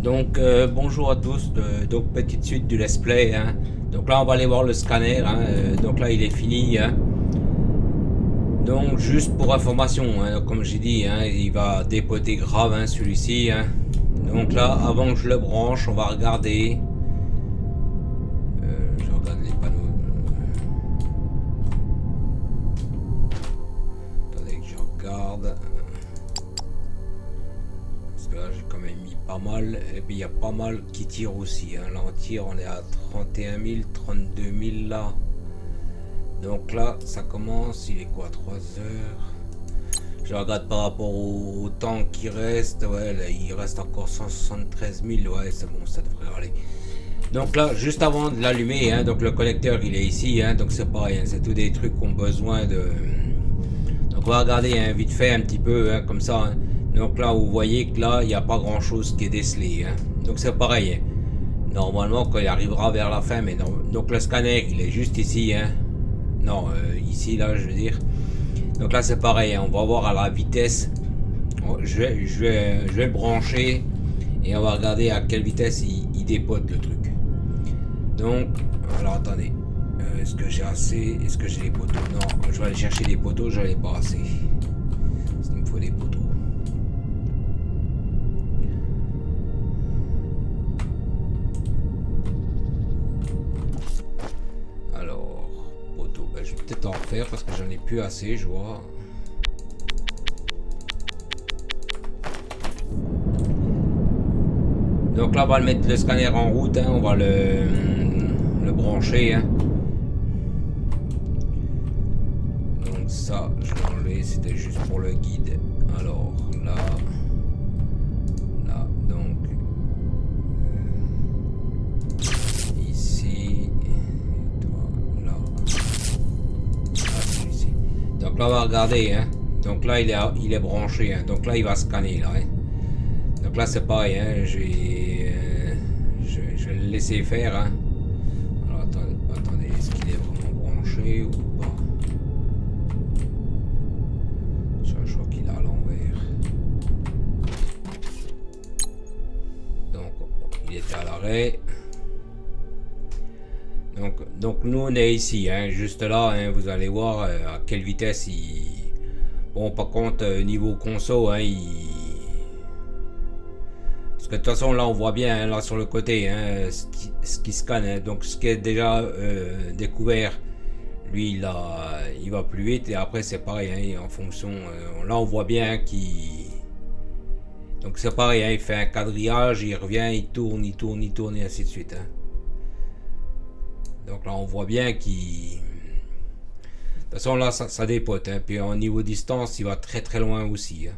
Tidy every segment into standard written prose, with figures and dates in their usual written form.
Donc bonjour à tous, donc petite suite du let's play, hein. Donc là on va aller voir le scanner, hein. Donc là il est fini, hein. Donc juste pour information, hein, comme j'ai dit, hein, il va dépoter grave, hein, celui-ci, hein. Donc là avant que je le branche on va regarder, je regarde les panneaux, attendez que je regarde. Là j'ai quand même mis pas mal, et puis il y a pas mal qui tirent aussi, hein. Là on tire, on est à 31 000, 32 000 là. Donc là ça commence, il est quoi, 3 heures. Je regarde par rapport au temps qui reste, ouais là, il reste encore 173 000, ouais c'est bon, ça devrait aller. Donc là juste avant de l'allumer, hein, donc le connecteur il est ici, hein, donc c'est pareil, hein, c'est tous des trucs qu'on a besoin de. Donc on va regarder, hein, vite fait un petit peu, hein, comme ça, hein. Donc là vous voyez que là il n'y a pas grand chose qui est décelé, hein. Donc c'est pareil, hein. Normalement quand il arrivera vers la fin, mais non. Donc le scanner il est juste ici, hein. Non, ici là je veux dire. Donc là c'est pareil, hein. On va voir à la vitesse. Je vais le brancher et on va regarder à quelle vitesse il dépote le truc. Donc, alors attendez. Est-ce que j'ai assez? Est-ce que j'ai les poteaux? Non, je vais aller chercher des poteaux, j'en ai pas assez. Il me faut des poteaux. Alors, poteaux, ben, je vais peut-être en refaire parce que j'en ai plus assez, je vois. Donc là, on va le mettre le scanner en route, hein, on va le brancher, hein. Donc ça, je l'ai enlevé, c'était juste pour le guide. Alors là, donc ici, et toi, là, celui-ci. Donc là, on va regarder, hein. Donc là, il est branché, hein. Donc là, il va scanner, là, hein. Donc là, c'est pareil, hein. Je vais le laisser faire, hein. Alors attendez, est-ce qu'il est vraiment branché ou pas? Je crois qu'il est à l'envers. Donc il était à l'arrêt. Donc nous on est ici, hein, juste là, hein, vous allez voir à quelle vitesse il. Bon, par contre, niveau conso, hein, il. Parce que de toute façon là on voit bien, hein, là sur le côté, hein, ce qui scanne, hein. Donc ce qui est déjà découvert, lui il va plus vite, et après c'est pareil, hein, en fonction, là on voit bien, hein, qu'il. Donc c'est pareil, hein, il fait un quadrillage, il revient, il tourne, il tourne, il tourne et ainsi de suite, hein. Donc là on voit bien qu'il. De toute façon là ça dépote, hein. Puis au niveau distance il va très très loin aussi, hein.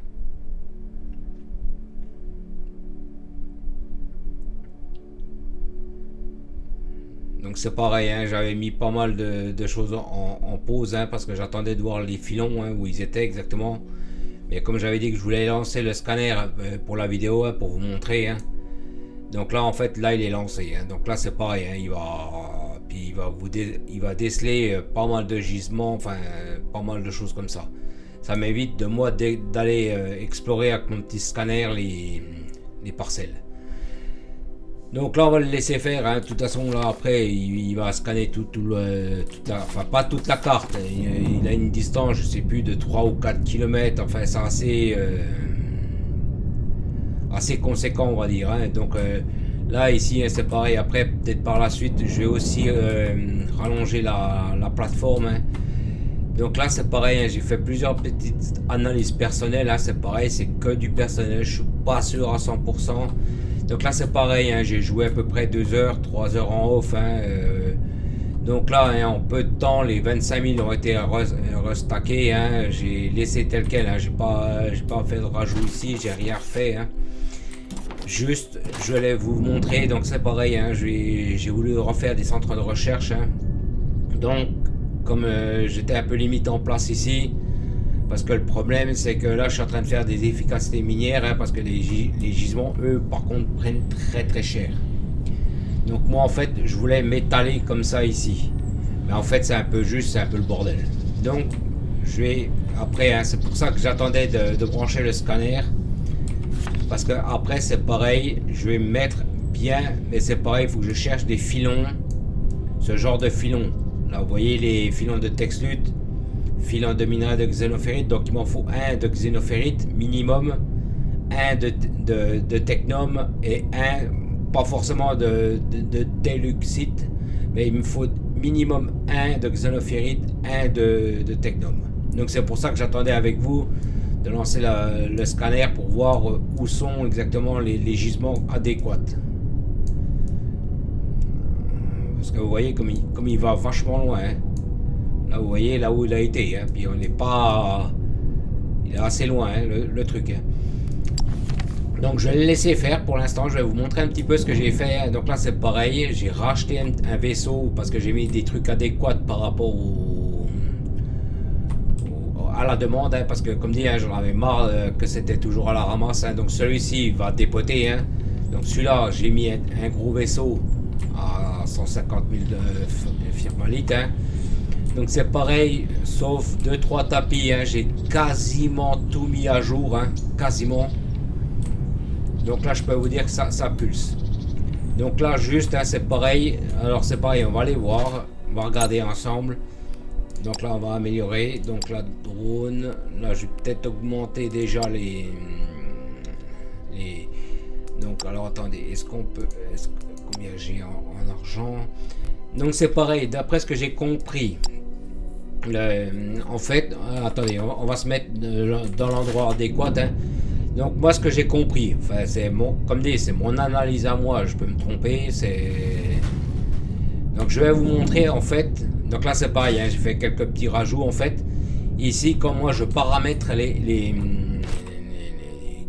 Donc c'est pareil, hein, j'avais mis pas mal de choses en pause, hein, parce que j'attendais de voir les filons, hein, où ils étaient exactement. Mais comme j'avais dit que je voulais lancer le scanner pour la vidéo, hein, pour vous montrer, hein. Donc là en fait là il est lancé, hein. Donc là c'est pareil, hein, il va déceler pas mal de gisements, enfin pas mal de choses comme ça. Ça m'évite de moi d'aller explorer avec mon petit scanner les parcelles. Donc là on va le laisser faire, hein. De toute façon là après il va scanner enfin pas toute la carte, hein. Il a une distance, je sais plus, de 3 ou 4 km, enfin c'est assez conséquent on va dire, hein. Donc là ici, hein, c'est pareil, après peut-être par la suite je vais aussi rallonger la plateforme, hein. Donc là c'est pareil, hein, j'ai fait plusieurs petites analyses personnelles, hein. C'est pareil, c'est que du personnel, je suis pas sûr à 100%. Donc là c'est pareil, hein, j'ai joué à peu près 2 heures, 3 heures en off, hein, donc là, hein, en peu de temps, les 25 000 ont été restackés, hein. J'ai laissé tel quel, hein. J'ai pas fait de rajout ici, j'ai rien refait, hein. Juste, je vais vous montrer, donc c'est pareil, hein, j'ai voulu refaire des centres de recherche, hein. Donc, comme j'étais un peu limité en place ici, parce que le problème c'est que là je suis en train de faire des efficacités minières, hein, parce que les gisements, eux, par contre, prennent très très cher. Donc moi en fait, je voulais m'étaler comme ça ici. Mais en fait c'est un peu juste, c'est un peu le bordel. Donc, je vais, après, hein, c'est pour ça que j'attendais de brancher le scanner. Parce que après c'est pareil, je vais me mettre bien, mais c'est pareil, il faut que je cherche des filons, ce genre de filons. Là vous voyez les filons de Texlut, filons de minerai de xénophérite, donc il m'en faut un de xénophérite minimum, un de technum et un, pas forcément de deluxite, mais il me faut minimum un de xénophérite, un de technum. Donc c'est pour ça que j'attendais avec vous de lancer le scanner pour voir où sont exactement les gisements adéquats. Parce que vous voyez comme il va vachement loin. Hein. Là vous voyez là où il a été. Hein. Puis on n'est pas... Il est assez loin hein, le truc. Hein. Donc je vais le laisser faire pour l'instant. Je vais vous montrer un petit peu ce que j'ai fait. Hein. Donc là c'est pareil. J'ai racheté un vaisseau parce que j'ai mis des trucs adéquats par rapport à la demande, hein, parce que comme dit, hein, j'en avais marre que c'était toujours à la ramasse. Hein, donc celui-ci va dépoter. Hein. Donc celui-là, j'ai mis un gros vaisseau à 150 000 de firmalite. Hein. Donc c'est pareil, sauf 2-3 tapis. Hein, j'ai quasiment tout mis à jour, hein, quasiment. Donc là, je peux vous dire que ça pulse. Donc là, juste, hein, c'est pareil. Alors c'est pareil, on va aller voir, on va regarder ensemble. Donc là on va améliorer, donc la drone, là je vais peut-être augmenter déjà les donc alors attendez, est-ce qu'on peut, combien j'ai en argent? Donc c'est pareil, d'après ce que j'ai compris, en fait, attendez, on va se mettre dans l'endroit adéquat, hein. Donc moi ce que j'ai compris, enfin c'est mon, comme dit, c'est mon analyse à moi, je peux me tromper, c'est... Donc je vais vous montrer en fait. Donc là c'est pareil, hein, j'ai fait quelques petits rajouts en fait. Ici quand moi je paramètre les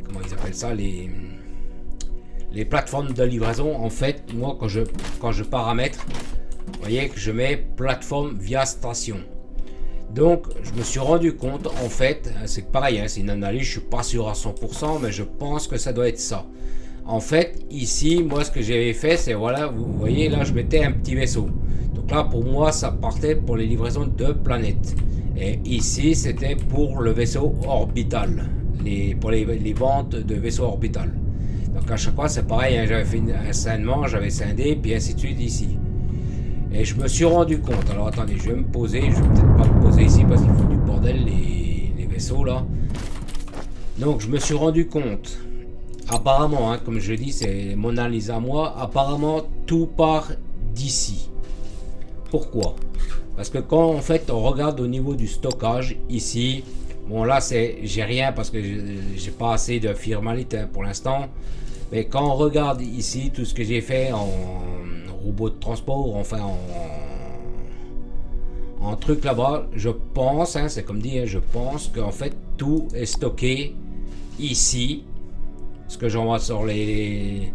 comment ils appellent ça, les plateformes de livraison, en fait moi quand je paramètre, vous voyez que je mets plateforme via station. Donc je me suis rendu compte en fait, c'est pareil, hein, c'est une analyse, je suis pas sûr à 100%, mais je pense que ça doit être ça. En fait, ici, moi, ce que j'avais fait, c'est, voilà, vous voyez, là, je mettais un petit vaisseau. Donc là, pour moi, ça partait pour les livraisons de planètes. Et ici, c'était pour le vaisseau orbital, pour les ventes de vaisseaux orbital. Donc à chaque fois, c'est pareil, hein, j'avais fait un scindement, j'avais scindé, puis ainsi de suite ici. Et je me suis rendu compte, alors attendez, je vais me poser, je vais peut-être pas me poser ici parce qu'il faut du bordel, les vaisseaux, là. Donc, je me suis rendu compte... Apparemment, hein, comme je dis, c'est mon analyse à moi. Apparemment, tout part d'ici. Pourquoi? Parce que quand en fait on regarde au niveau du stockage ici, bon là j'ai rien parce que j'ai pas assez de firmalite hein, pour l'instant. Mais quand on regarde ici tout ce que j'ai fait en robot de transport, enfin en truc là-bas, je pense, hein, c'est comme dit, hein, je pense qu'en fait tout est stocké ici. Ce que j'envoie sur les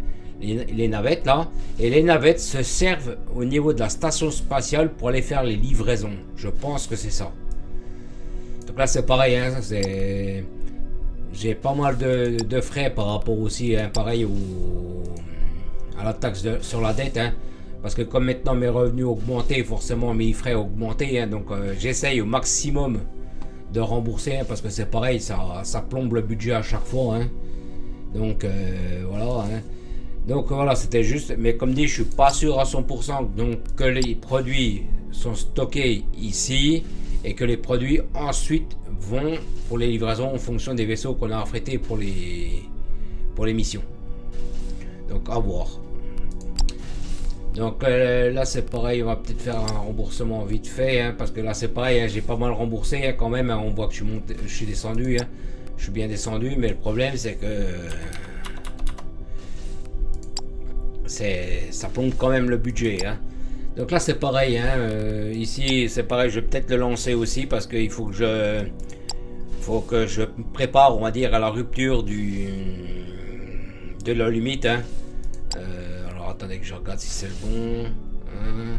navettes là, et les navettes se servent au niveau de la station spatiale pour aller faire les livraisons. Je pense que c'est ça. Donc là c'est pareil, hein, j'ai pas mal de frais par rapport aussi, hein, pareil à la taxe sur la dette, hein, parce que comme maintenant mes revenus augmentés, forcément mes frais augmentés, hein, donc j'essaye au maximum de rembourser, hein, parce que c'est pareil, ça plombe le budget à chaque fois, hein. Donc voilà, hein. Donc voilà, c'était juste, mais comme dit, je suis pas sûr à 100% donc que les produits sont stockés ici et que les produits ensuite vont pour les livraisons en fonction des vaisseaux qu'on a affrétés pour les missions. Donc à voir. Donc là c'est pareil, on va peut-être faire un remboursement vite fait, hein, parce que là c'est pareil, hein, j'ai pas mal remboursé hein, quand même, hein, on voit que je suis descendu, hein. Je suis bien descendu, mais le problème c'est que ça plombe quand même le budget, hein. Donc là c'est pareil, hein, ici c'est pareil, je vais peut-être le lancer aussi parce qu'il faut que je me prépare, on va dire, à la rupture de la limite, hein. Alors attendez que je regarde si c'est le bon, hein.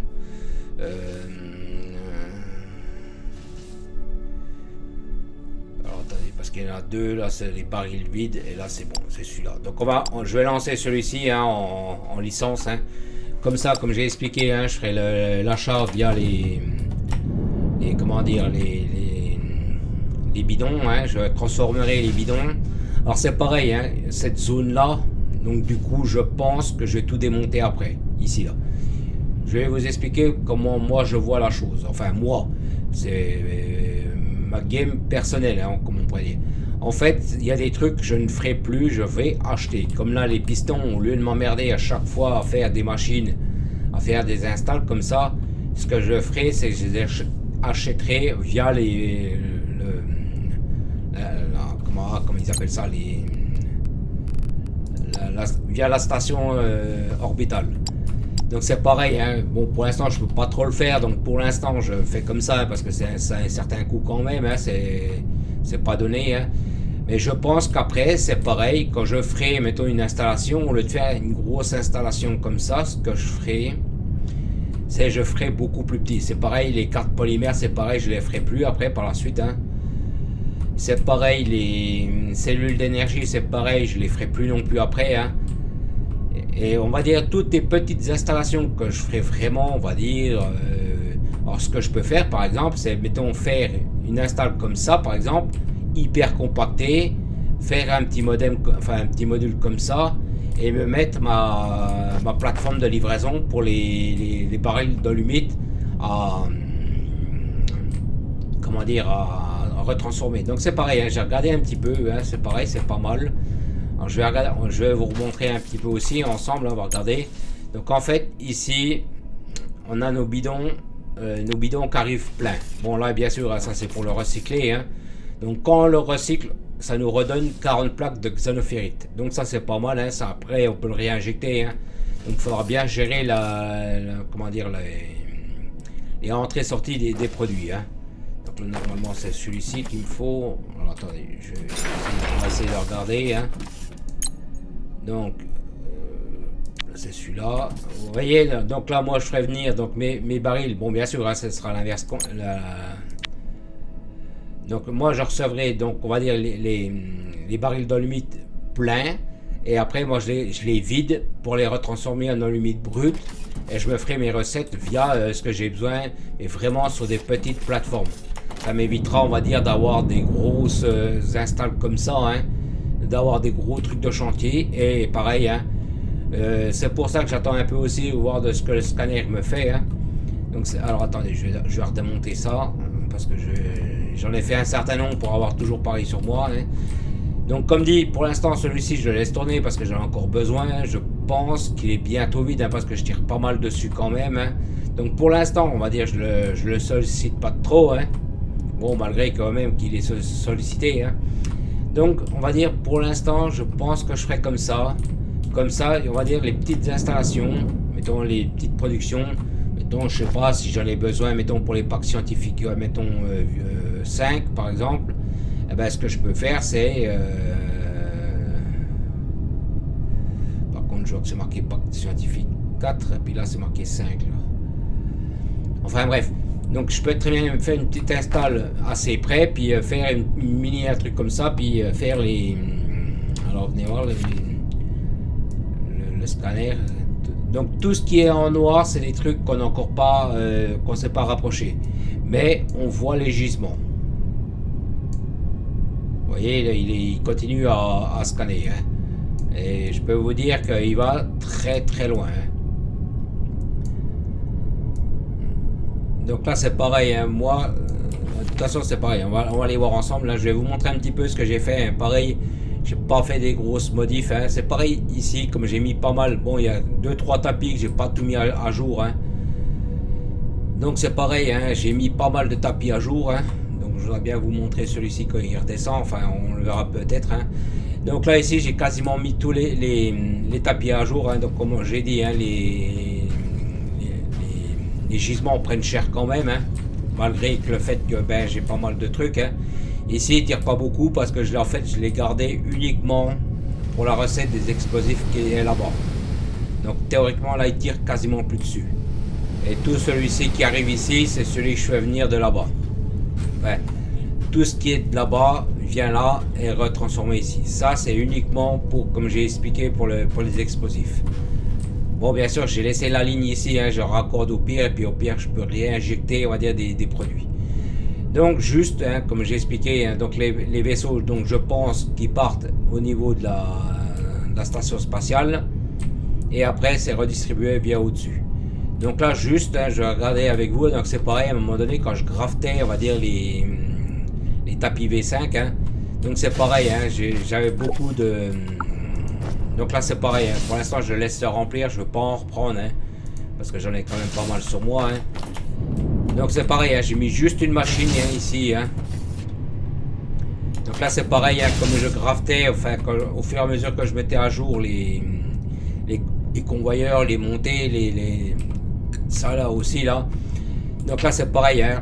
Alors attendez, parce qu'il y en a deux, là c'est les barils vides, et là c'est bon, c'est celui-là. Donc je vais lancer celui-ci hein, en licence, hein. Comme ça, comme j'ai expliqué, hein, je ferai l'achat via comment dire, les bidons, hein. Je transformerai les bidons Alors c'est pareil, hein, cette zone-là, donc du coup je pense que je vais tout démonter après, ici là. Je vais vous expliquer comment moi je vois la chose. Enfin moi, c'est ma game personnelle, hein, comme on pourrait dire. En fait, il y a des trucs que je ne ferai plus, je vais acheter. Comme là, les pistons, au lieu de m'emmerder à chaque fois à faire des machines, à faire des installs comme ça, ce que je ferai, c'est que je les achèterai via les... comment ils appellent ça, via la station orbitale. Donc c'est pareil, hein. Bon, pour l'instant je peux pas trop le faire, donc pour l'instant je fais comme ça, hein, parce que ça a un certain coût quand même, hein, c'est pas donné, hein. Mais je pense qu'après c'est pareil, quand je ferai mettons une installation, au lieu de faire une grosse installation comme ça, ce que je ferai, c'est je ferai beaucoup plus petit. C'est pareil, les cartes polymères, c'est pareil, je les ferai plus après par la suite, hein. C'est pareil, les cellules d'énergie, c'est pareil, je les ferai plus non plus après, hein. Et on va dire toutes les petites installations que je ferai vraiment, on va dire. Alors ce que je peux faire par exemple, c'est mettons faire une install comme ça par exemple, hyper compactée, faire un petit modem, enfin un petit module comme ça, et me mettre ma plateforme de livraison pour les barils dolomite à comment dire à retransformer. Donc c'est pareil, hein, j'ai regardé un petit peu, hein, c'est pareil, c'est pas mal. Alors je vais vous remontrer un petit peu aussi ensemble, on va regarder. Donc en fait ici on a nos bidons qui arrivent pleins. Bon là bien sûr, hein, ça c'est pour le recycler, hein. Donc quand on le recycle, ça nous redonne 40 plaques de xénophérite. Donc ça c'est pas mal, hein. Ça après on peut le réinjecter, hein. Donc il faudra bien gérer comment dire les entrées-sorties des produits, hein. Donc là, normalement c'est celui-ci qu'il me faut. Alors attendez, on va essayer de regarder, hein. Donc c'est celui-là. Vous voyez, donc là moi je ferai venir donc mes barils. Bon bien sûr, hein, ce sera l'inverse. Donc moi je recevrai donc on va dire les barils dolomite pleins. Et après moi je les vide pour les retransformer en dolomite brut. Et je me ferai mes recettes via ce que j'ai besoin. Et vraiment sur des petites plateformes. Ça m'évitera on va dire d'avoir des grosses installs comme ça, hein. D'avoir des gros trucs de chantier. Et pareil, hein. C'est pour ça que j'attends un peu aussi voir de ce que le scanner me fait, hein. Donc alors attendez, je vais redémonter ça parce que j'en ai fait un certain nombre pour avoir toujours pareil sur moi, hein. Donc comme dit, pour l'instant celui-ci je le laisse tourner parce que j'en ai encore besoin. Je pense qu'il est bientôt vide, hein, parce que je tire pas mal dessus quand même, hein. Donc pour l'instant on va dire je le sollicite pas trop, hein. Bon malgré quand même qu'il est sollicité, hein. Donc on va dire pour l'instant je pense que je ferai comme ça. Comme ça, on va dire les petites installations, mettons les petites productions, mettons je sais pas si j'en ai besoin, mettons pour les packs scientifiques, mettons 5 par exemple, eh ben, ce que je peux faire c'est... par contre je vois que c'est marqué pack scientifique 4, et puis là c'est marqué 5 là. Enfin bref, donc je peux très bien faire une petite install assez près, puis faire une mini un truc comme ça, puis faire les... Alors venez voir le scanner. Donc tout ce qui est en noir c'est des trucs qu'on n'a encore pas qu'on ne s'est pas rapproché, mais on voit les gisements. Vous voyez là, il continue à scanner, hein. Et je peux vous dire qu'il va très très loin, hein. Donc là c'est pareil, hein. Moi de toute façon c'est pareil, on va aller voir ensemble. Là je vais vous montrer un petit peu ce que j'ai fait, hein. Pareil, j'ai pas fait des grosses modifs, hein. C'est pareil ici, comme j'ai mis pas mal. Bon, il y a 2-3 tapis que j'ai pas tout mis à jour, hein. Donc c'est pareil, hein. J'ai mis pas mal de tapis à jour, hein. Donc je voudrais bien vous montrer celui-ci quand il redescend. Enfin, on le verra peut-être, hein. Donc là ici, j'ai quasiment mis tous les tapis à jour, hein. Donc comme j'ai dit, hein, les gisements prennent cher quand même, hein. Malgré que le fait que ben, j'ai pas mal de trucs, hein. Ici, il tire pas beaucoup parce que je l'ai gardé uniquement pour la recette des explosifs qui est là-bas. Donc théoriquement, là, il tire quasiment plus dessus. Et tout celui-ci qui arrive ici, c'est celui que je fais venir de là-bas. Ouais. Tout ce qui est de là-bas vient là et est retransformé ici. Ça, c'est uniquement pour, comme j'ai expliqué, pour les explosifs. Bon, bien sûr, j'ai laissé la ligne ici, hein, je raccorde au pire, et puis au pire, je peux réinjecter, on va dire, des produits. Donc juste, comme j'ai expliqué, donc les vaisseaux, donc je pense qu'ils partent au niveau de la station spatiale et après c'est redistribué bien au-dessus. Donc là juste, je vais regarder avec vous, donc c'est pareil à un moment donné quand je graftais, on va dire les tapis V5, donc c'est pareil, j'avais beaucoup de... Donc là c'est pareil, pour l'instant je laisse le remplir, je ne veux pas en reprendre, parce que j'en ai quand même pas mal sur moi. Donc c'est pareil, j'ai mis juste une machine ici. Donc là c'est pareil, comme je graftais, enfin, au fur et à mesure que je mettais à jour les convoyeurs, les montées, ça là aussi là. Donc là c'est pareil, à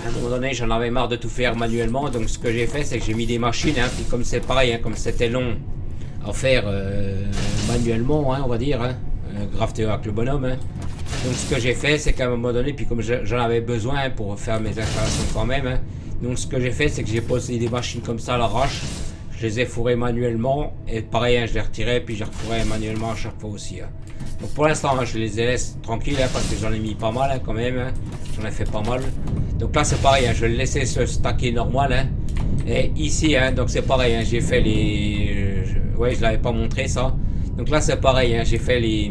un moment donné j'en avais marre de tout faire manuellement, donc ce que j'ai fait c'est que j'ai mis des machines, puis comme c'est pareil, comme c'était long à faire manuellement, on va dire, grafter avec le bonhomme. Donc ce que j'ai fait c'est qu'à un moment donné, puis comme j'en avais besoin pour faire mes installations quand même, donc ce que j'ai fait c'est que j'ai posé des machines comme ça à l'arrache, je les ai fourrées manuellement, et pareil, je les retirais puis je les refourrais manuellement à chaque fois aussi. Donc pour l'instant je les laisse tranquilles, parce que j'en ai mis pas mal quand même, j'en ai fait pas mal. Donc là c'est pareil, je vais le laisser se stacker normal. Et ici, donc c'est pareil, j'ai fait les... Ouais, je l'avais pas montré ça. Donc là c'est pareil, j'ai fait les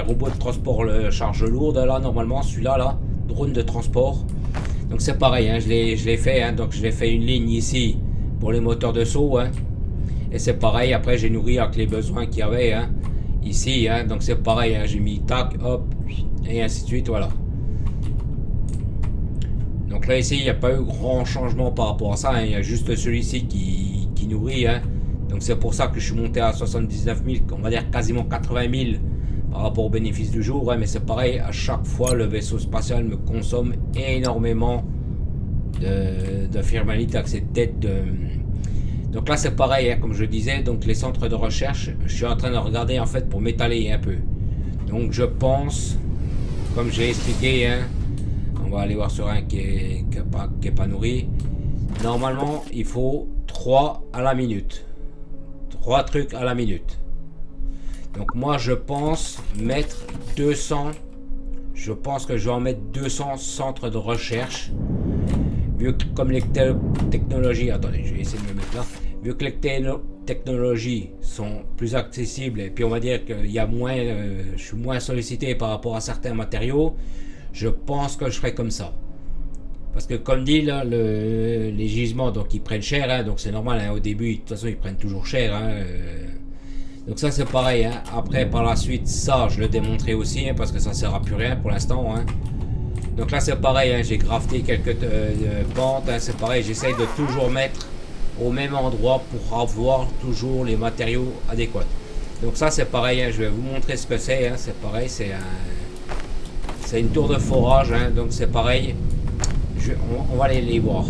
robots de transport, le charge lourde là, normalement, celui-là, là, drone de transport. Donc c'est pareil, je l'ai fait, donc je l'ai fait une ligne ici pour les moteurs de saut. Et c'est pareil, après j'ai nourri avec les besoins qu'il y avait ici. Donc c'est pareil, j'ai mis tac, hop, et ainsi de suite, voilà. Donc là ici, il n'y a pas eu grand changement par rapport à ça, il y a juste celui-ci qui nourrit. Donc c'est pour ça que je suis monté à 79 000, on va dire quasiment 80 000 par rapport au bénéfice du jour. Mais c'est pareil, à chaque fois le vaisseau spatial me consomme énormément de firmalite avec cette tête de... Donc là c'est pareil, comme je disais, donc les centres de recherche, je suis en train de regarder en fait pour m'étaler un peu. Donc je pense, comme j'ai expliqué, on va aller voir sur un qui est pas nourri. Normalement il faut 3 à la minute. 3 trucs à la minute. Donc moi je pense mettre 200. Je pense que je vais en mettre 200 centres de recherche. Vu que comme les technologies... Attendez, je vais essayer de me mettre là. Vu que les technologies sont plus accessibles, et puis on va dire qu'il y a moins... je suis moins sollicité par rapport à certains matériaux. Je pense que je ferai comme ça. Parce que comme dit là, les gisements, donc ils prennent cher, donc c'est normal, au début de toute façon ils prennent toujours cher. Donc ça c'est pareil. Après par la suite, ça je le démontrerai aussi, parce que ça ne sert à plus rien pour l'instant. Donc là c'est pareil, j'ai grafté quelques pentes, c'est pareil, j'essaye de toujours mettre au même endroit pour avoir toujours les matériaux adéquats. Donc ça c'est pareil, je vais vous montrer ce que c'est, c'est pareil, c'est une tour de forage, donc c'est pareil. On va aller les voir.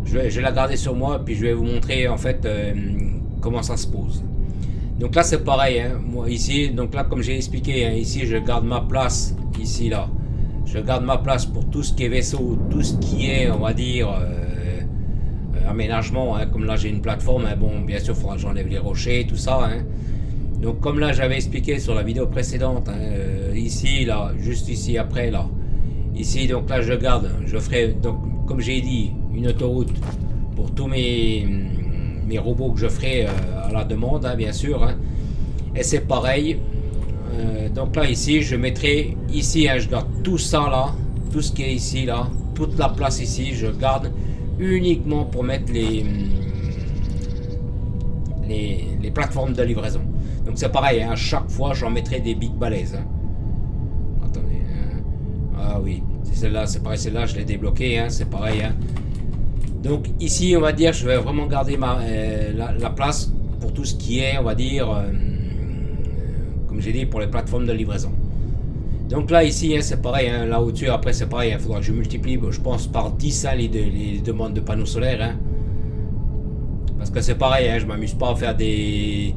Je vais la garder sur moi, puis je vais vous montrer en fait comment ça se pose. Donc là c'est pareil, moi ici, donc là comme j'ai expliqué, ici je garde ma place, ici là. Je garde ma place pour tout ce qui est vaisseau, tout ce qui est, on va dire, aménagement, comme là j'ai une plateforme, bon bien sûr il faudra que j'enlève les rochers, tout ça. Donc comme là j'avais expliqué sur la vidéo précédente, ici là, juste ici après là. Ici donc là je garde, je ferai donc comme j'ai dit une autoroute pour tous mes robots que je ferai à la demande, bien sûr. Et c'est pareil, donc là ici je mettrai ici, je garde tout ça là, tout ce qui est ici là, toute la place ici, je garde uniquement pour mettre les plateformes de livraison. Donc c'est pareil, à chaque fois j'en mettrai des big balaises. Attendez, ah oui, c'est celle-là, c'est pareil, celle-là je l'ai débloquée, c'est pareil. Donc ici on va dire je vais vraiment garder la place pour tout ce qui est, on va dire, comme j'ai dit, pour les plateformes de livraison. Donc là ici c'est pareil, là au-dessus après c'est pareil, il faudra que je multiplie, je pense par 10 les demandes de panneaux solaires. Parce que c'est pareil, je m'amuse pas à faire des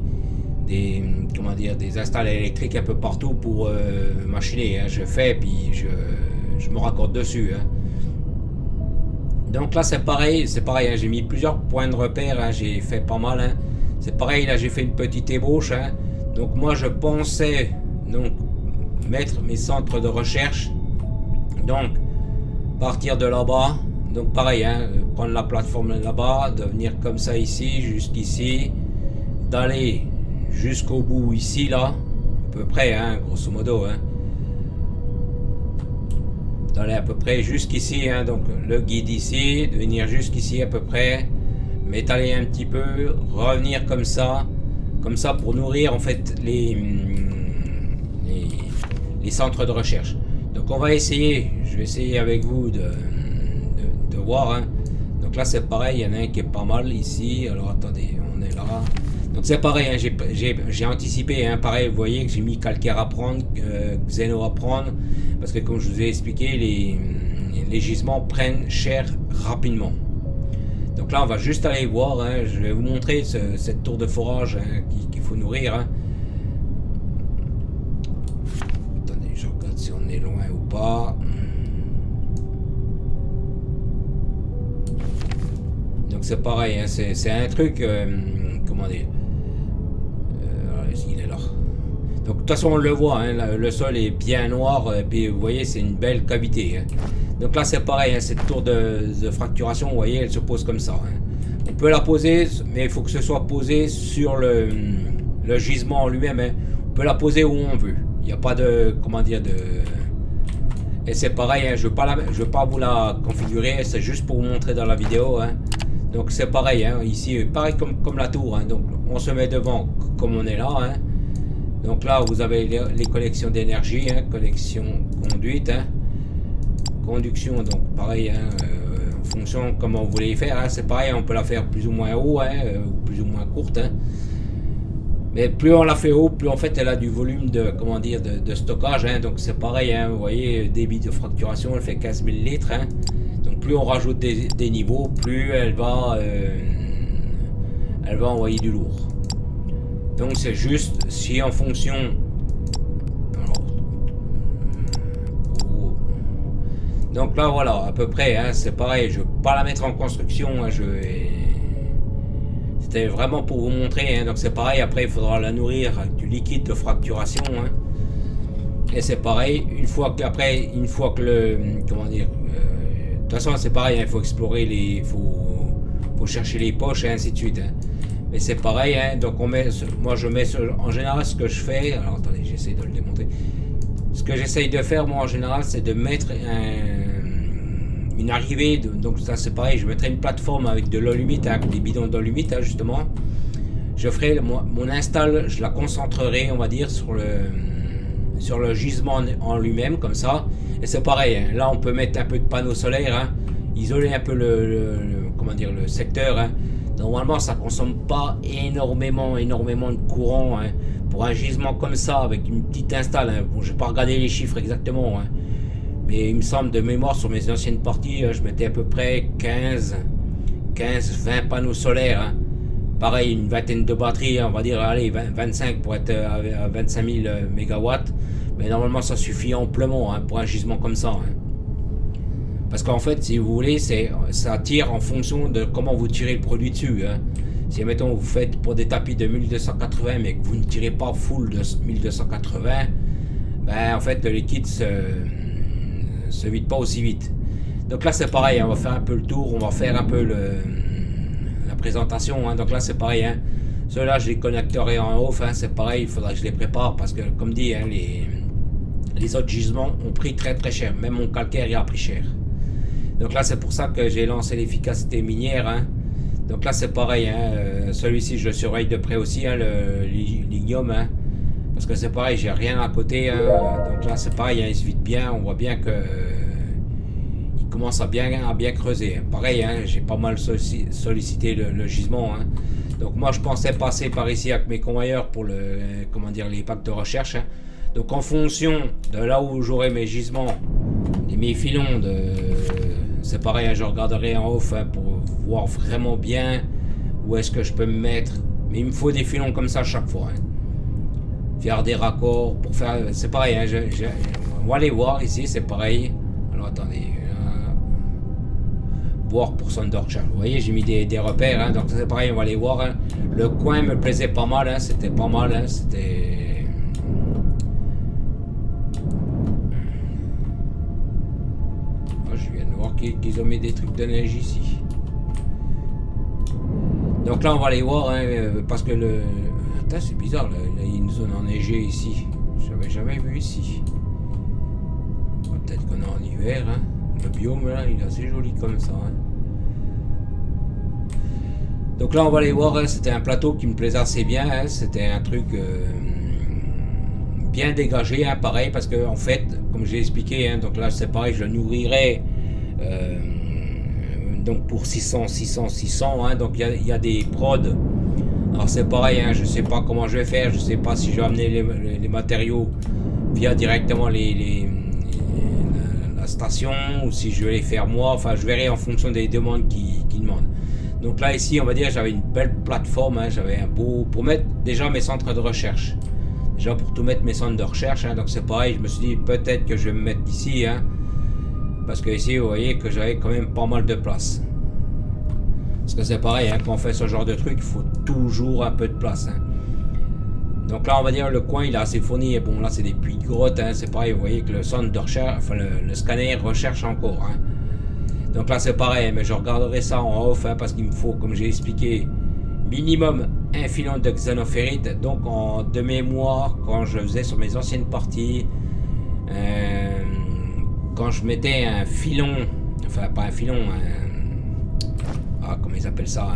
comment dire, des installs électriques un peu partout pour machiner. Je fais puis je me raccorde dessus. Donc là c'est pareil, j'ai mis plusieurs points de repère, j'ai fait pas mal. C'est pareil, là j'ai fait une petite ébauche. Donc moi je pensais donc mettre mes centres de recherche donc partir de là-bas. Donc pareil, hein, prendre la plateforme là-bas, de venir comme ça ici, jusqu'ici, d'aller jusqu'au bout ici, là, à peu près, hein, grosso modo, hein. D'aller à peu près jusqu'ici, hein, donc le guide ici, de venir jusqu'ici à peu près, m'étaler un petit peu, revenir comme ça pour nourrir en fait les centres de recherche. Donc on va essayer, je vais essayer avec vous de voir, hein. Donc là c'est pareil, il y en a un qui est pas mal ici, alors attendez, on est là. Donc c'est pareil, hein, j'ai anticipé, hein, pareil, vous voyez que j'ai mis calcaire à prendre, xéno à prendre, parce que comme je vous ai expliqué, les gisements prennent cher rapidement. Donc là on va juste aller voir, hein, je vais vous montrer cette tour de forage, hein, qu'il faut nourrir, hein. Attendez, je regarde si on est loin ou pas. Donc c'est pareil, hein, c'est un truc, comment dire, il est là. Donc de toute façon on le voit, hein, le sol est bien noir, et puis vous voyez c'est une belle cavité, hein. Donc là c'est pareil, hein, cette tour de fracturation, vous voyez, elle se pose comme ça, hein. On peut la poser, mais il faut que ce soit posé sur le gisement en lui-même, hein. On peut la poser où on veut, il n'y a pas de, comment dire, de... Et c'est pareil, hein, je ne veux pas vous la configurer, c'est juste pour vous montrer dans la vidéo, hein. Donc c'est pareil, hein, ici, pareil comme la tour, hein. Donc on se met devant comme on est là, hein. Donc là vous avez les connexions d'énergie, hein, connexion conduite, hein. Conduction, donc pareil, hein, en fonction comment vous voulez y faire, hein, c'est pareil, on peut la faire plus ou moins haut, hein, ou plus ou moins courte, hein. Mais plus on la fait haut, plus en fait elle a du volume de, comment dire, de stockage, hein. Donc c'est pareil, hein, vous voyez, débit de fracturation, elle fait 15 000 litres, hein. Donc plus on rajoute des niveaux, plus elle va envoyer du lourd. Donc c'est juste si en fonction... Donc là voilà, à peu près, hein, c'est pareil, je ne veux pas la mettre en construction, hein, c'était vraiment pour vous montrer, hein, donc c'est pareil, après il faudra la nourrir avec du liquide de fracturation, hein. Et c'est pareil, une fois que le, comment dire, de toute façon c'est pareil, hein, il faut explorer faut chercher les poches et ainsi de suite, hein. Mais c'est pareil, hein, donc moi je mets en général ce que je fais, alors attendez, j'essaie de le démonter. Ce que j'essaye de faire moi en général, c'est de mettre une arrivée, donc ça c'est pareil, je mettrai une plateforme avec de l'eau humide, hein, des bidons d'eau humide, hein, justement. Je ferai mon install, je la concentrerai, on va dire, sur le gisement en lui-même, comme ça. Et c'est pareil, hein, là on peut mettre un peu de panneaux solaires, hein, isoler un peu comment dire, le secteur, hein. Normalement ça consomme pas énormément de courant, hein. Pour un gisement comme ça, avec une petite install, hein. Bon, je vais pas regarder les chiffres exactement, hein. Mais il me semble de mémoire sur mes anciennes parties, je mettais à peu près 15-20 panneaux solaires, hein. Pareil, une vingtaine de batteries, on va dire, allez, 25 pour être à 25 000 mégawatts. Mais normalement ça suffit amplement, hein, pour un gisement comme ça, hein. Parce qu'en fait, si vous voulez, ça tire en fonction de comment vous tirez le produit dessus, hein. Si mettons vous faites pour des tapis de 1280 mais que vous ne tirez pas full de 1280, ben en fait le liquide se vide pas aussi vite. Donc là c'est pareil, hein, on va faire un peu le tour, on va faire un peu la présentation, hein. Donc là c'est pareil, hein. Ceux-là je les connecterai en off, hein. C'est pareil, il faudra que je les prépare parce que comme dit, hein, les autres gisements ont pris très cher, même mon calcaire il a pris cher. Donc là c'est pour ça que j'ai lancé l'efficacité minière, hein. Donc là c'est pareil, hein, celui-ci je le surveille de près aussi, hein, le lignium, hein, parce que c'est pareil, j'ai rien à côté, hein. Donc là c'est pareil, hein, il se vide bien, on voit bien que il commence à bien creuser, hein. Pareil, hein, j'ai pas mal sollicité le gisement, hein. Donc moi je pensais passer par ici avec mes convoyeurs pour comment dire, les packs de recherche, hein. Donc en fonction de là où j'aurai mes gisements et mes filons c'est pareil, hein, je regarderai en off, hein, pour voir vraiment bien où est-ce que je peux me mettre. Mais il me faut des filons comme ça chaque fois, hein. Faire des raccords pour faire... C'est pareil, hein, on va aller voir ici, c'est pareil. Alors attendez. Voir pour son recharge. Vous voyez, j'ai mis des repères, hein, donc c'est pareil, on va aller voir, hein. Le coin me plaisait pas mal, hein, c'était pas mal, hein, c'était... Je viens de qu'ils ont mis des trucs de neige ici. Donc là on va aller voir hein, parce que le... Attends, c'est bizarre, là, il y a une zone enneigée ici. J'avais jamais vu ici. Peut-être qu'on est en hiver. Hein. Le biome là, il est assez joli comme ça. Hein. Donc là on va aller voir, hein, c'était un plateau qui me plaisait assez bien. Hein. C'était un truc bien dégagé, hein, pareil, parce que en fait, comme j'ai expliqué, hein, donc là c'est pareil, je le nourrirai. Donc pour 600, hein, donc il y a des prods. Alors c'est pareil, hein, je sais pas comment je vais faire, je sais pas si je vais amener les matériaux via directement la station ou si je vais les faire moi, enfin je verrai en fonction des demandes qui demandent. Donc là ici on va dire j'avais une belle plateforme, hein, j'avais un beau, pour mettre déjà mes centres de recherche. Déjà pour tout mettre mes centres de recherche, hein, donc c'est pareil, je me suis dit peut-être que je vais me mettre ici, hein, parce que ici vous voyez que j'avais quand même pas mal de place. Parce que c'est pareil, hein, quand on fait ce genre de truc, il faut toujours un peu de place. Hein. Donc là, on va dire le coin, il est assez fourni. Et bon, là, c'est des puits de grotte. Hein, c'est pareil, vous voyez que le centre de recherche, enfin le scanner recherche encore. Hein. Donc là, c'est pareil, mais je regarderai ça en off hein, parce qu'il me faut, comme j'ai expliqué, minimum un filon de xénophérite. Donc de mémoire, quand je faisais sur mes anciennes parties, quand je mettais un filon, enfin pas un filon, comment ils appellent ça,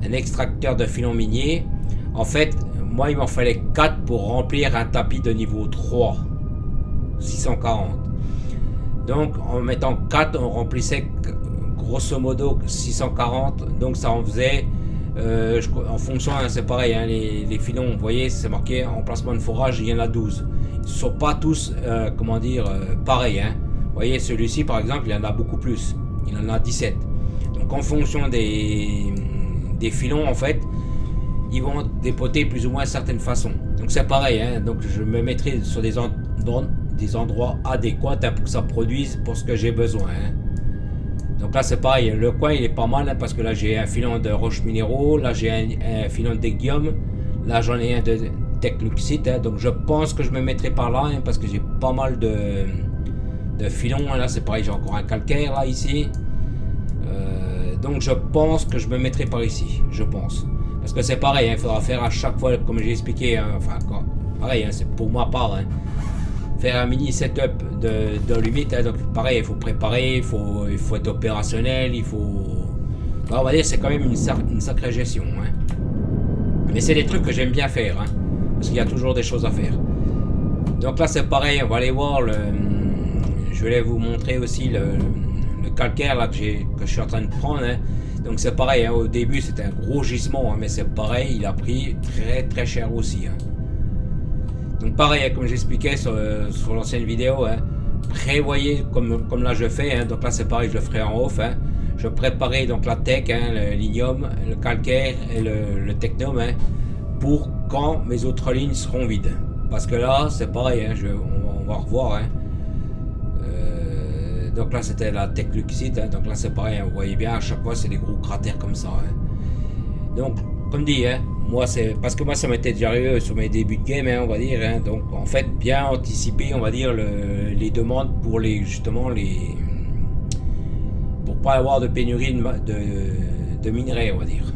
un extracteur de filon minier. En fait, moi il m'en fallait 4 pour remplir un tapis de niveau 3 640. Donc en mettant 4 on remplissait grosso modo 640. Donc ça en faisait en fonction, hein, c'est pareil, hein, les filons, vous voyez, c'est marqué emplacement de forage, il y en a 12. Ils ne sont pas tous comment dire pareils. Hein. Vous voyez, celui-ci par exemple, il y en a beaucoup plus. Il en a 17. Donc en fonction des filons, en fait, ils vont dépoter plus ou moins certaines façons. Donc c'est pareil, hein, donc je me mettrai sur des endroits adéquats hein, pour que ça produise pour ce que j'ai besoin. Hein. Donc là c'est pareil, le coin il est pas mal hein, parce que là j'ai un filon de roches minéraux, là j'ai un filon d'égium, là j'en ai un de tecluxite, hein, donc je pense que je me mettrai par là hein, parce que j'ai pas mal de filons, hein, là c'est pareil, j'ai encore un calcaire là ici. Donc je pense que je me mettrai par ici, je pense. Parce que c'est pareil, il faudra faire à chaque fois, comme j'ai expliqué, hein, enfin pareil, hein, c'est pour ma part, hein, faire un mini setup de limite, hein, donc pareil, il faut préparer, il faut être opérationnel, il faut... Bah, on va dire c'est quand même une sacrée gestion. Hein. Mais c'est des trucs que j'aime bien faire, hein, parce qu'il y a toujours des choses à faire. Donc là c'est pareil, on va aller voir je vais vous montrer aussi le calcaire là que je suis en train de prendre. Hein. Donc c'est pareil, hein, au début c'était un gros gisement, hein, mais c'est pareil, il a pris très très cher aussi. Hein. Donc pareil, hein, comme j'expliquais sur l'ancienne vidéo, hein, prévoyez comme là je fais, hein, donc là c'est pareil, je le ferai en off. Hein. Je préparais donc la tech, hein, le linium, le calcaire et le technum hein, pour quand mes autres lignes seront vides. Parce que là c'est pareil, hein, on va revoir. Hein. Donc là c'était la tecluxite, hein, donc là c'est pareil, hein, vous voyez bien à chaque fois c'est des gros cratères comme ça. Hein. Donc comme dit, hein, moi c'est parce que moi ça m'était déjà arrivé sur mes débuts de game, hein, on va dire. Hein, donc en fait bien anticiper, on va dire les demandes pour justement pour pas avoir de pénurie de minerais, on va dire.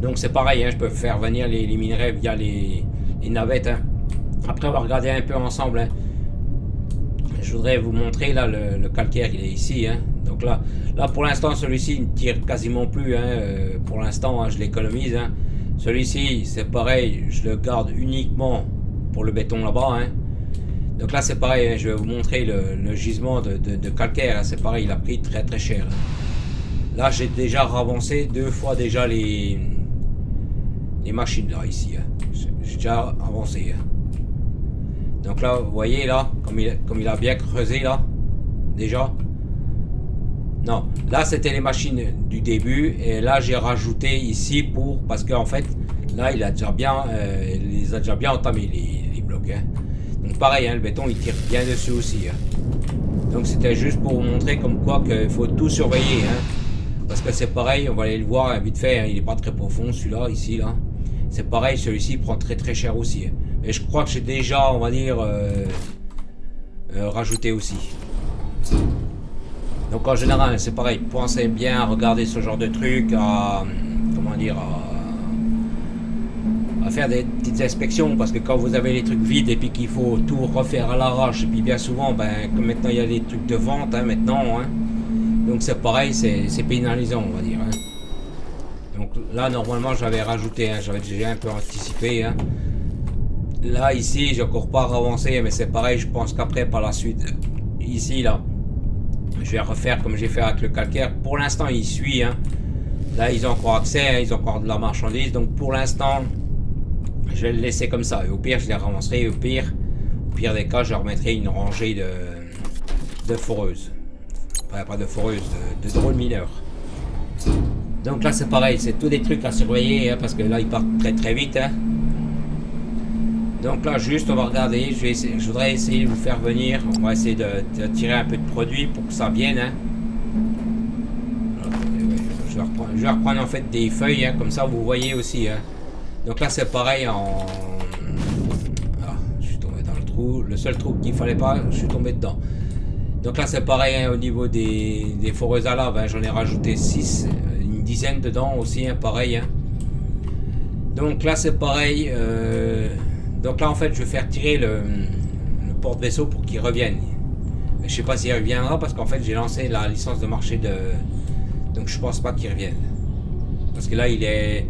Donc c'est pareil, hein, je peux faire venir les minerais via les navettes. Hein. Après on va regarder un peu ensemble. Hein. Je voudrais vous montrer là le calcaire, il est ici. Hein. Donc là pour l'instant celui-ci il ne tire quasiment plus. Hein. Pour l'instant hein, je l'économise. Hein. Celui-ci c'est pareil, je le garde uniquement pour le béton là-bas. Hein. Donc là c'est pareil, hein, je vais vous montrer le gisement de calcaire. Hein. C'est pareil, il a pris très très cher. Hein. Là j'ai déjà ravancé 2 fois déjà les machines là ici. Hein. J'ai déjà avancé. Hein. Donc là, vous voyez là, comme il a bien creusé là, déjà. Non, là c'était les machines du début et là j'ai rajouté ici parce qu'en fait, là il a déjà bien, les a déjà bien entamés les blocs. Hein. Donc pareil, hein, le béton il tire bien dessus aussi. Hein. Donc c'était juste pour vous montrer comme quoi qu'il faut tout surveiller. Hein. Parce que c'est pareil, on va aller le voir hein, vite fait. Hein, il n'est pas très profond celui-là, ici là. C'est pareil, celui-ci prend très très cher aussi. Hein. Et je crois que j'ai déjà, on va dire, rajouter aussi. Donc en général, c'est pareil, pensez bien à regarder ce genre de truc, à comment dire, à faire des petites inspections, parce que quand vous avez les trucs vides et puis qu'il faut tout refaire à l'arrache, et puis bien souvent, ben, comme maintenant il y a des trucs de vente, hein, maintenant, hein, donc c'est pareil, c'est pénalisant, on va dire. Hein. Donc là, normalement, j'avais rajouté, hein, j'avais déjà un peu anticipé. Hein. Là, ici, j'ai encore pas avancé, mais c'est pareil, je pense qu'après, par la suite, ici, là, je vais refaire comme j'ai fait avec le calcaire. Pour l'instant, il suit. Hein. Là, ils ont encore accès, hein, ils ont encore de la marchandise. Donc pour l'instant, je vais le laisser comme ça. Et au pire, je les ramasserai. Et au pire des cas, je remettrai une rangée de foreuses. Enfin, pas de foreuses, de drôles mineurs. Donc là, c'est pareil. C'est tous des trucs à surveiller. Hein, parce que là, ils partent très très vite. Hein. Donc là, juste, on va regarder. Je voudrais essayer de vous faire venir. On va essayer de tirer un peu de produit pour que ça vienne. Hein. Je vais reprendre en fait des feuilles. Hein, comme ça, vous voyez aussi. Hein. Donc là, c'est pareil en... Ah, je suis tombé dans le trou. Le seul trou qu'il fallait pas, je suis tombé dedans. Donc là, c'est pareil hein, au niveau des foreuses à lave. Hein, j'en ai rajouté 6. Une dizaine dedans aussi. Hein, pareil. Hein. Donc là, c'est pareil. Donc là en fait je vais faire tirer le porte-vaisseau pour qu'il revienne. Mais je sais pas s'il reviendra parce qu'en fait j'ai lancé la licence de marché de... Donc je pense pas qu'il revienne. Parce que là il est...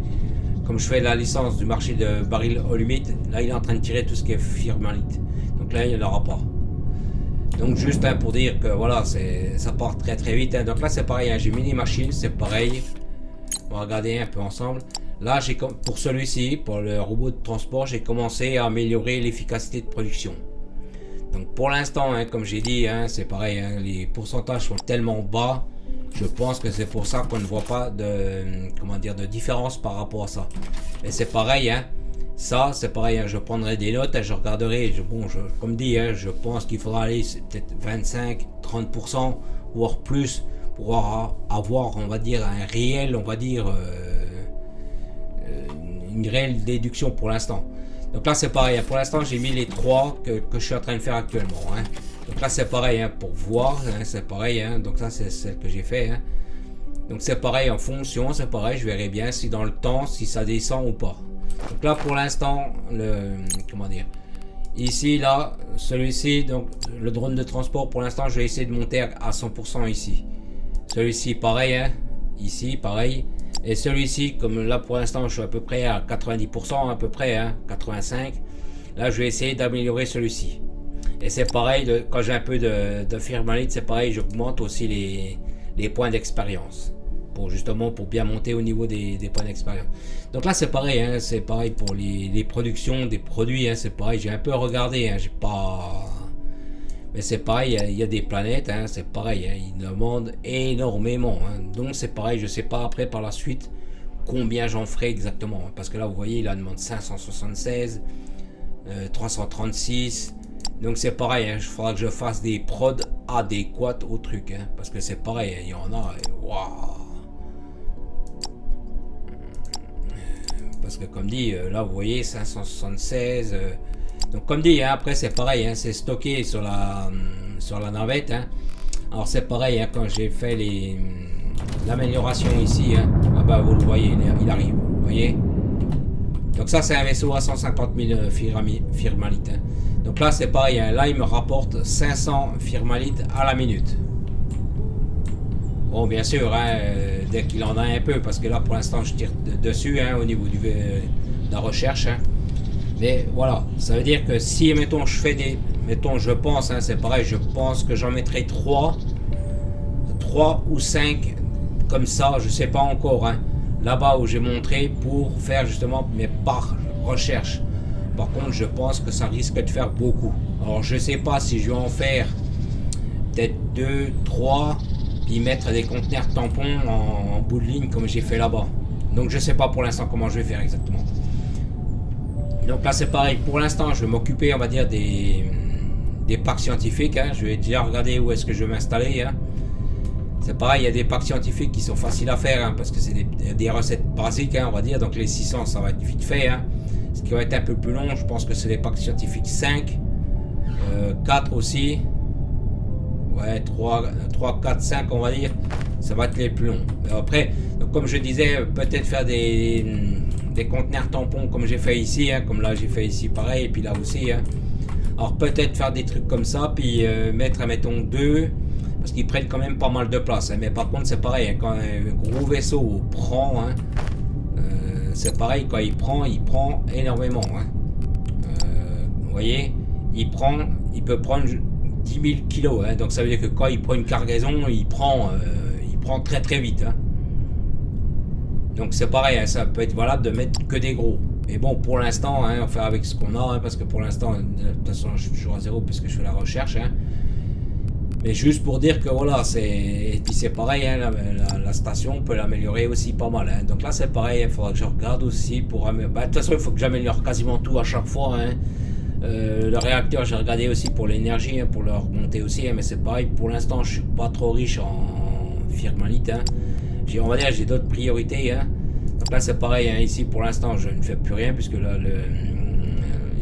Comme je fais la licence du marché de baril allumite, là il est en train de tirer tout ce qui est firmalite. Donc là il n'y en aura pas. Donc juste hein, pour dire que voilà, ça part très très vite. Hein. Donc là c'est pareil, hein, j'ai mis les machines, c'est pareil. On va regarder un peu ensemble. Là, pour celui-ci, pour le robot de transport, j'ai commencé à améliorer l'efficacité de production. Donc pour l'instant, hein, comme j'ai dit, hein, c'est pareil, hein, les pourcentages sont tellement bas, je pense que c'est pour ça qu'on ne voit pas de différence par rapport à ça. Et c'est pareil, hein, ça c'est pareil, hein, je prendrai des notes, hein, je regarderai, comme dit, hein, je pense qu'il faudra aller peut-être 25-30%, voire plus, pour avoir, on va dire, un réel, on va dire... une réelle déduction pour l'instant. Donc là c'est pareil, hein. Pour l'instant j'ai mis les 3 que je suis en train de faire actuellement. Hein. Donc là c'est pareil hein, pour voir, hein, c'est pareil. Hein. Donc ça c'est celle que j'ai fait. Hein. Donc c'est pareil en fonction, c'est pareil, je verrai bien si dans le temps, si ça descend ou pas. Donc là pour l'instant, comment dire, ici là, celui-ci, donc le drone de transport pour l'instant je vais essayer de monter à 100% ici. Celui-ci pareil, hein. Ici pareil. Et celui-ci, comme là pour l'instant je suis à peu près à 90% à peu près, hein, 85%, là je vais essayer d'améliorer celui-ci. Et c'est pareil, quand j'ai un peu de firmalite, c'est pareil, j'augmente aussi les points d'expérience. Justement pour bien monter au niveau des points d'expérience. Donc là c'est pareil, hein, c'est pareil pour les productions des produits, hein, c'est pareil, j'ai un peu regardé, hein, j'ai pas... Mais c'est pareil, il y a des planètes, hein, c'est pareil, hein, ils demandent énormément. Hein, donc c'est pareil, je sais pas après par la suite combien j'en ferai exactement. Hein, parce que là vous voyez, il demande 576, 336. Donc c'est pareil, hein, il faudra que je fasse des prods adéquates au truc. Hein, parce que c'est pareil, hein, il y en a. Waouh! Parce que comme dit, là vous voyez 576. Donc comme dit, hein, après c'est pareil, hein, c'est stocké sur la navette. Hein. Alors c'est pareil, hein, quand j'ai fait l'amélioration ici, hein, ah bah, vous le voyez, il arrive, vous voyez. Donc ça c'est un vaisseau à 150 000 firmalites. Hein. Donc là c'est pareil, hein, là il me rapporte 500 firmalites à la minute. Bon bien sûr, hein, dès qu'il en a un peu, parce que là pour l'instant je tire dessus hein, au niveau de la recherche. Hein. Mais voilà, ça veut dire que si, mettons, je fais des... Mettons, je pense, hein, c'est pareil, je pense que j'en mettrai 3 ou 5 comme ça, je sais pas encore, hein, là-bas où j'ai montré pour faire justement mes par recherche. Par contre, je pense que ça risque de faire beaucoup. Alors, je sais pas si je vais en faire peut-être 2, 3, puis mettre des conteneurs tampons en bout de ligne comme j'ai fait là-bas. Donc, je sais pas pour l'instant comment je vais faire exactement. Donc là c'est pareil, pour l'instant je vais m'occuper on va dire des parcs scientifiques, hein. Je vais déjà regarder où est-ce que je vais m'installer. Hein. C'est pareil, il y a des parcs scientifiques qui sont faciles à faire hein, parce que c'est des recettes basiques hein, on va dire, donc les 600 ça va être vite fait. Hein. Ce qui va être un peu plus long, je pense que c'est les parcs scientifiques 5, 4 aussi, ouais, 3, 4, 5 on va dire, ça va être les plus longs. Mais après, donc, comme je disais, peut-être faire des conteneurs tampons comme j'ai fait ici, hein, comme là j'ai fait ici pareil, et puis là aussi. Hein. Alors peut-être faire des trucs comme ça, puis mettre, mettons, 2, parce qu'ils prennent quand même pas mal de place. Hein. Mais par contre, c'est pareil, hein, quand un gros vaisseau prend, hein, c'est pareil, quand il prend énormément. Hein. Vous voyez, il peut prendre 10 000 kilos. Hein. Donc ça veut dire que quand il prend une cargaison, il prend très très vite. Hein. Donc c'est pareil, hein, ça peut être valable de mettre que des gros. Mais bon, pour l'instant, hein, on va faire avec ce qu'on a, hein, parce que pour l'instant, de toute façon, je suis toujours à 0 puisque je fais la recherche. Hein. Mais juste pour dire que voilà, et puis c'est pareil, hein, la station, on peut l'améliorer aussi pas mal. Hein. Donc là, c'est pareil, il faudra que je regarde aussi pour de toute façon, il faut que j'améliore quasiment tout à chaque fois. Hein. Le réacteur, j'ai regardé aussi pour l'énergie, hein, pour le remonter aussi, hein, mais c'est pareil, pour l'instant, je suis pas trop riche en firmalite. Hein. On va dire, j'ai d'autres priorités. Hein. Donc là, c'est pareil, hein, ici, pour l'instant, je ne fais plus rien, puisque là,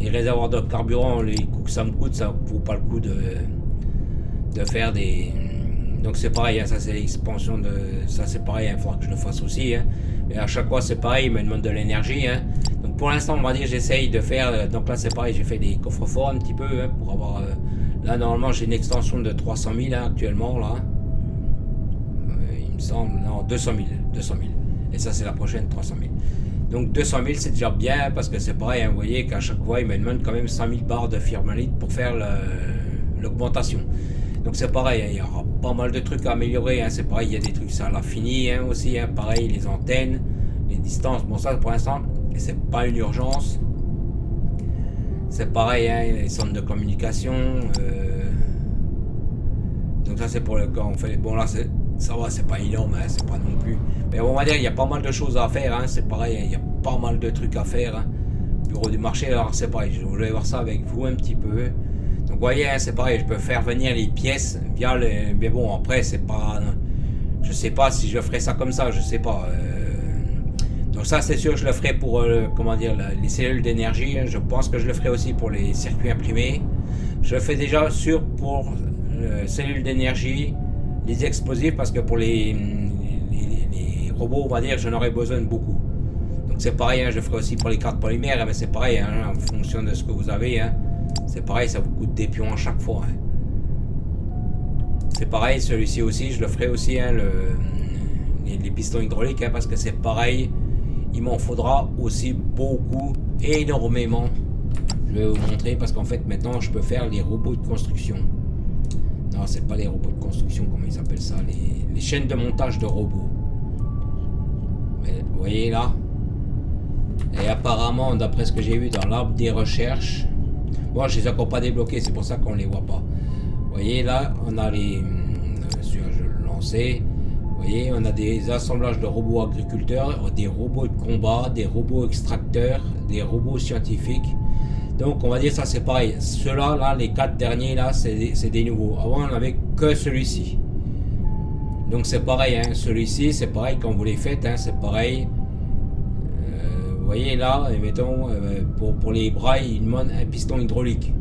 les réservoirs de carburant, les coûts que ça me coûte, ça ne vaut pas le coup de faire des... Donc c'est pareil, hein, ça c'est l'expansion de... Ça c'est pareil, il faudra que je le fasse aussi. Hein. Et à chaque fois c'est pareil, il me demande de l'énergie. Hein. Donc pour l'instant on va dire j'essaye de faire... Donc là c'est pareil, j'ai fait des coffres forts un petit peu hein, pour avoir... Là normalement j'ai une extension de 300 000 hein, actuellement là. Il me semble... Non, 200 000. Et ça c'est la prochaine 300 000. Donc 200 000 c'est déjà bien parce que c'est pareil, hein, vous voyez qu'à chaque fois il me demande quand même 100 000 barres de firmalite pour faire l'augmentation. Donc c'est pareil, hein, il y aura pas mal de trucs à améliorer, hein, c'est pareil, il y a des trucs ça l'a fini hein, aussi, hein, pareil, les antennes, les distances, bon ça pour l'instant, c'est pas une urgence. C'est pareil, hein, les centres de communication, donc ça c'est pour le quand on fait, bon là ça va, c'est pas énorme, hein, c'est pas non plus, mais on va dire il y a pas mal de choses à faire, hein, c'est pareil, hein, il y a pas mal de trucs à faire, hein. Bureau du marché, alors c'est pareil, je voulais voir ça avec vous un petit peu. Donc vous voyez, hein, c'est pareil, je peux faire venir les pièces via les... Mais bon, après, c'est pas... Je sais pas si je ferai ça comme ça, je sais pas. Donc ça, c'est sûr, je le ferai pour, comment dire, les cellules d'énergie. Hein. Je pense que je le ferai aussi pour les circuits imprimés. Je le fais déjà sûr pour cellules d'énergie, les explosifs, parce que pour les robots, on va dire, j'en aurai besoin de beaucoup. Donc c'est pareil, hein, je le ferai aussi pour les cartes polymères, hein, mais c'est pareil, hein, en fonction de ce que vous avez. Hein. C'est pareil, ça vous coûte des pions à chaque fois. Hein. C'est pareil, celui-ci aussi, je le ferai aussi, hein, les pistons hydrauliques, hein, parce que c'est pareil, il m'en faudra aussi beaucoup, énormément. Je vais vous montrer, parce qu'en fait, maintenant, je peux faire les robots de construction. Non, c'est pas les robots de construction, comment ils appellent ça, les chaînes de montage de robots. Mais, vous voyez là? Et apparemment, d'après ce que j'ai vu dans l'arbre des recherches, bon, je les ai encore pas débloqués, c'est pour ça qu'on les voit pas. Vous voyez là, on a les... je le lançais. Vous voyez, on a des assemblages de robots agriculteurs, des robots de combat, des robots extracteurs, des robots scientifiques. Donc on va dire ça c'est pareil. Ceux-là, là, les 4 derniers là, c'est des nouveaux. Avant on n'avait que celui-ci. Donc c'est pareil, hein. Celui-ci c'est pareil quand vous les faites, hein, c'est pareil. Vous voyez là, et mettons, pour les bras, il demande un piston hydraulique.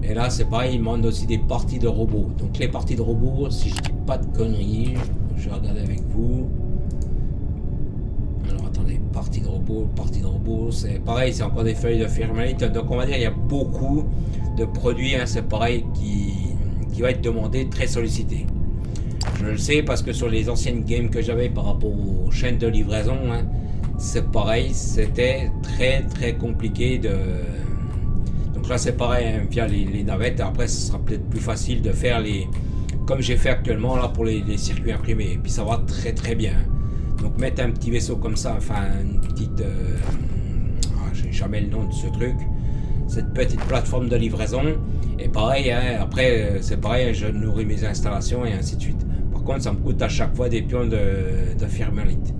Et là, c'est pareil, il demande aussi des parties de robots. Donc les parties de robots, si je dis pas de conneries, je vais regarder avec vous. Alors attendez, parties de robots, c'est pareil, c'est encore des feuilles de firmalite. Donc on va dire, il y a beaucoup de produits, hein, c'est pareil, qui va être demandé, très sollicité. Je le sais parce que sur les anciennes games que j'avais par rapport aux chaînes de livraison, hein, c'est pareil, c'était très compliqué de... Donc là c'est pareil, hein, via les navettes. Après ce sera peut-être plus facile de faire les... Comme j'ai fait actuellement là pour les circuits imprimés. Et puis ça va très bien. Donc mettre un petit vaisseau comme ça, enfin une petite... j'ai jamais le nom de ce truc. Cette petite plateforme de livraison. Et pareil, hein, après c'est pareil, je nourris mes installations et ainsi de suite. Par contre ça me coûte à chaque fois des pions de firmalite.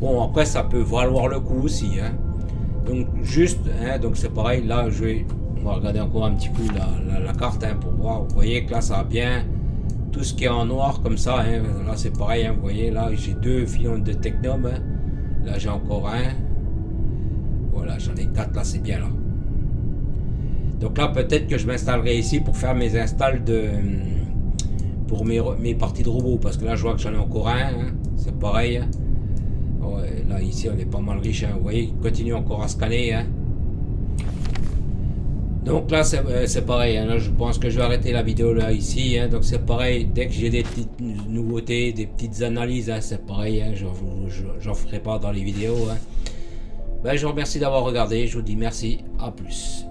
Bon, après, ça peut valoir le coup aussi. Hein. Donc, juste, hein, donc c'est pareil. Là, on va regarder encore un petit peu la carte hein, pour voir. Vous voyez que là, ça a bien tout ce qui est en noir comme ça. Hein. Là, c'est pareil. Hein, vous voyez, là, j'ai 2 filons de Technum. Hein. Là, j'ai encore un. Voilà, j'en ai 4. Là, c'est bien là. Donc là, peut-être que je m'installerai ici pour faire mes installs pour mes parties de robot, parce que là je vois que j'en ai encore un, hein. C'est pareil. Ouais, là ici on est pas mal riche, hein. Vous voyez, il continue encore à scanner, hein. Donc là c'est pareil, hein. Là, je pense que je vais arrêter la vidéo là ici, hein. Donc c'est pareil, dès que j'ai des petites nouveautés, des petites analyses, hein, c'est pareil, hein. J'en ferai pas dans les vidéos, hein. Ben, je vous remercie d'avoir regardé, je vous dis merci, à plus.